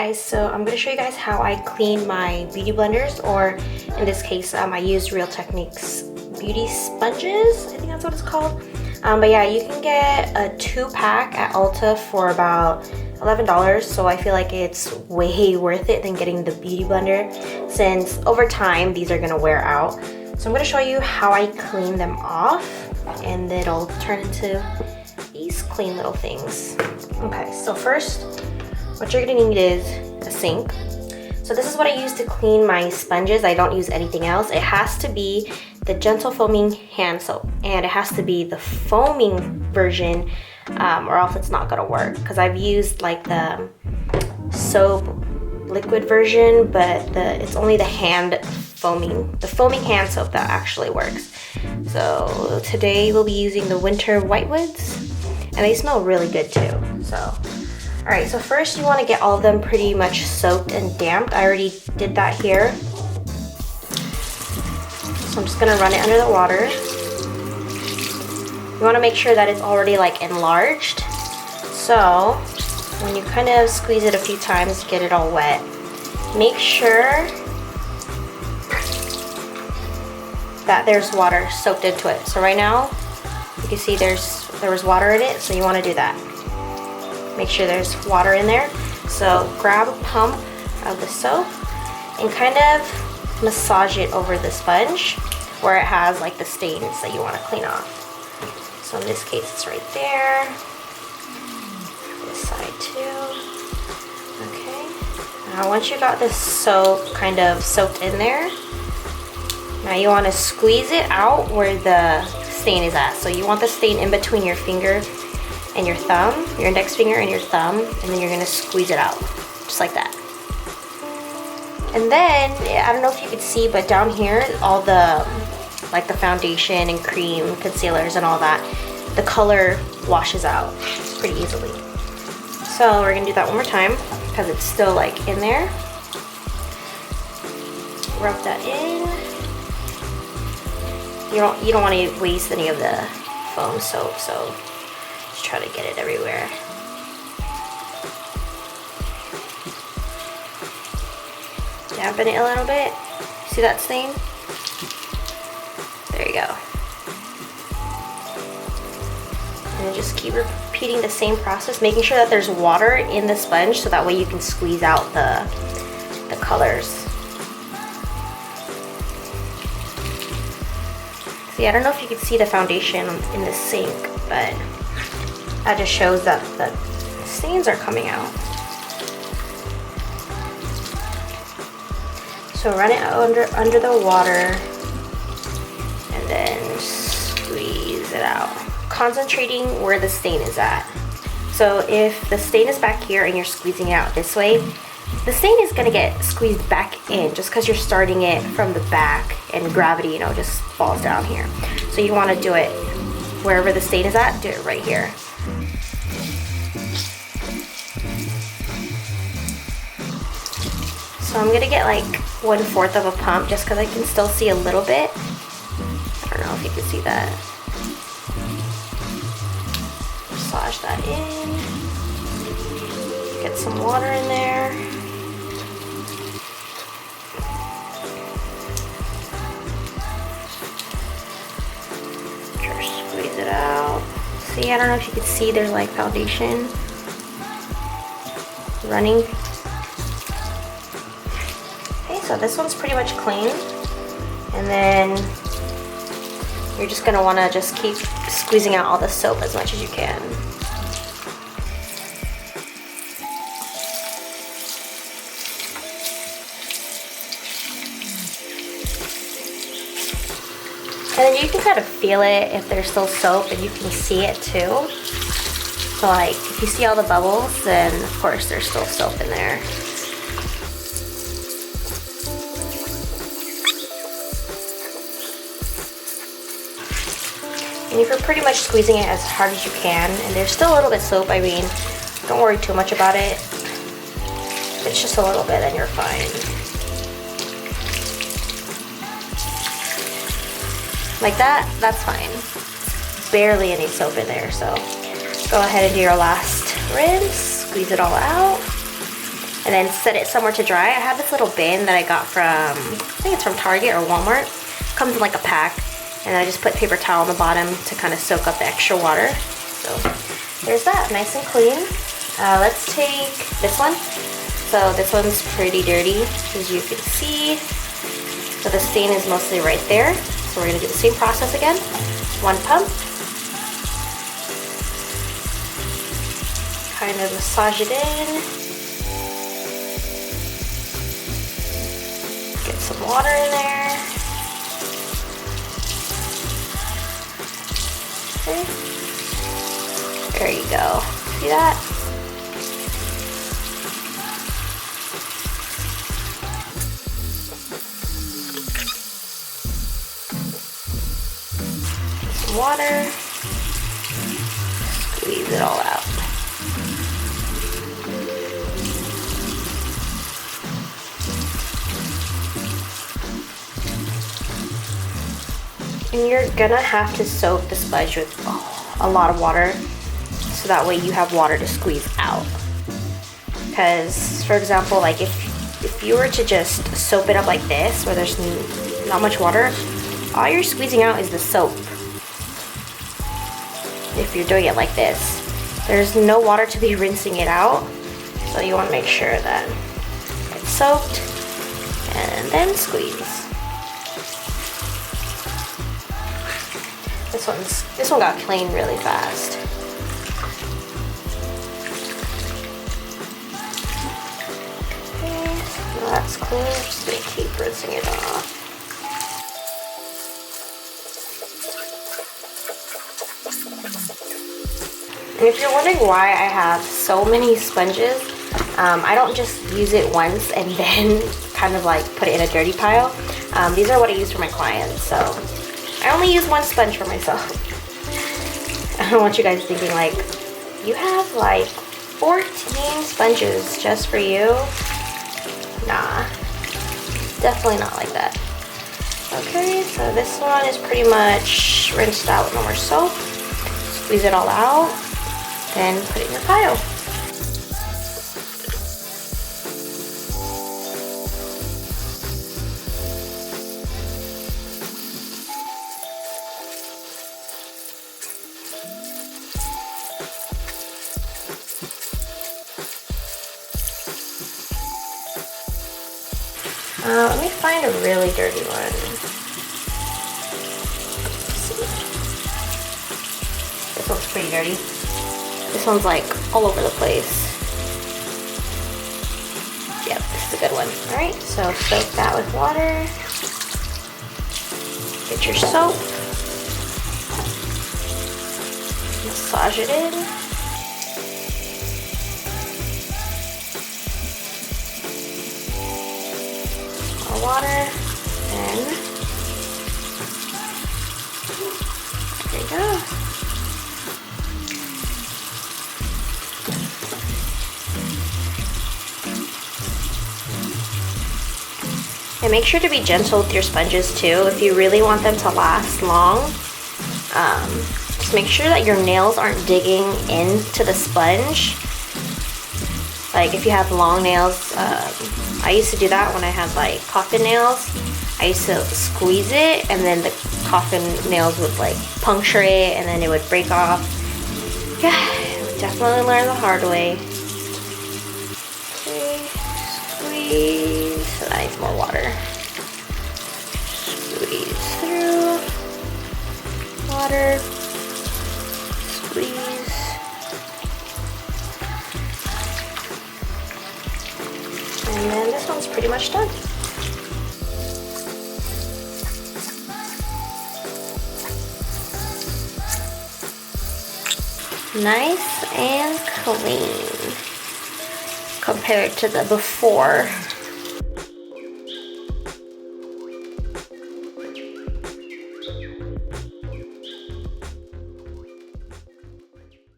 guys, so I'm going to show you guys how I clean my beauty blenders, or in this case I use Real Techniques beauty sponges, I think that's what it's called. But yeah, you can get a 2-pack at Ulta for about $11, so I feel like it's way worth it than getting the beauty blender, since over time these are going to wear out. So I'm going to show you how I clean them off, and it'll turn into these clean little things. Okay, so first what you're going to need is a sink. So this is what I use to clean my sponges. I don't use anything else. It has to be the gentle foaming hand soap, and it has to be the foaming version, or else it's not gonna work, because I've used like the soap liquid version, but it's only the foaming hand soap that actually works. So today we'll be using the winter whitewoods, and they smell really good too. So all right, so first you want to get all of them pretty much soaked and damped. I already did that here. So I'm just gonna run it under the water. You want to make sure that it's already like enlarged. So when you kind of squeeze it a few times, get it all wet. Make sure that there's water soaked into it. So right now, you can see there was water in it, so you want to do that. Make sure there's water in there. So grab a pump of the soap and kind of massage it over the sponge where it has like the stains that you want to clean off. So in this case, it's right there. This side too. Okay. Now once you got this soap kind of soaked in there, now you want to squeeze it out where the stain is at. So you want the stain in between your finger and your thumb, your index finger and your thumb, and then you're gonna squeeze it out, just like that. And then, I don't know if you could see, but down here, all the, like the foundation and cream, concealers and all that, the color washes out pretty easily. So we're gonna do that one more time, because it's still like in there. Rub that in. You don't wanna waste any of the foam soap, so just try to get it everywhere. Dampen it a little bit. See that stain? There you go. And then just keep repeating the same process, making sure that there's water in the sponge so that way you can squeeze out the colors. See, I don't know if you can see the foundation in the sink, but that just shows that the stains are coming out. So run it under the water and then squeeze it out, concentrating where the stain is at. So if the stain is back here and you're squeezing it out this way, the stain is gonna get squeezed back in just because you're starting it from the back and gravity, you know, just falls down here. So you want to do it wherever the stain is at, do it right here. So I'm gonna get like 1/4 of a pump just because I can still see a little bit. I don't know if you can see that. Massage that in. Get some water in there. Squeeze it out. See, I don't know if you can see, there's like foundation running. Okay, so this one's pretty much clean. And then you're just gonna wanna just keep squeezing out all the soap as much as you can. And then you can kind of feel it if there's still soap, and you can see it too. So like, if you see all the bubbles, then of course there's still soap in there. And if you're pretty much squeezing it as hard as you can, and there's still a little bit soap, I mean, don't worry too much about it. If it's just a little bit, then you're fine. Like that, that's fine. Barely any soap in there, so go ahead and do your last rinse, squeeze it all out. and then set it somewhere to dry. I have this little bin that I got from, I think it's from Target or Walmart. It comes in like a pack, and I just put paper towel on the bottom to kind of soak up the extra water. So there's that, nice and clean. Let's take this one. So this one's pretty dirty, as you can see. So the stain is mostly right there. So we're gonna do the same process again. One pump. Kind of massage it in. Get some water in there. Okay. There you go. See that? Some water. Squeeze it all out. And you're gonna have to soak the sponge with a lot of water, so that way you have water to squeeze out. Because, for example, like if you were to just soap it up like this, where there's not much water, all you're squeezing out is the soap. If you're doing it like this, there's no water to be rinsing it out, so you want to make sure that it's soaked, and then squeeze. This one got clean really fast. Okay, so now that's clean. I'm just gonna keep rinsing it off. And if you're wondering why I have so many sponges, I don't just use it once and then kind of like put it in a dirty pile. These are what I use for my clients, so I only use one sponge for myself. I don't want you guys thinking like, you have like 14 sponges just for you. Nah, definitely not like that. Okay, so this one is pretty much rinsed out with no more soap. Squeeze it all out, then put it in your pile. Let me find a really dirty one. Let's see. This one's pretty dirty. This one's like all over the place. Yep, this is a good one. Alright, so soak that with water. Get your soap. Massage it in. Water, and there you go. And make sure to be gentle with your sponges too. If you really want them to last long, just make sure that your nails aren't digging into the sponge. Like if you have long nails, I used to do that when I had like coffin nails. I used to squeeze it, and then the coffin nails would like puncture it, and then it would break off. Yeah, definitely learned the hard way. Okay, squeeze. So that needs more water. Squeeze through. Water. Squeeze. And then this one's pretty much done. Nice and clean compared to the before.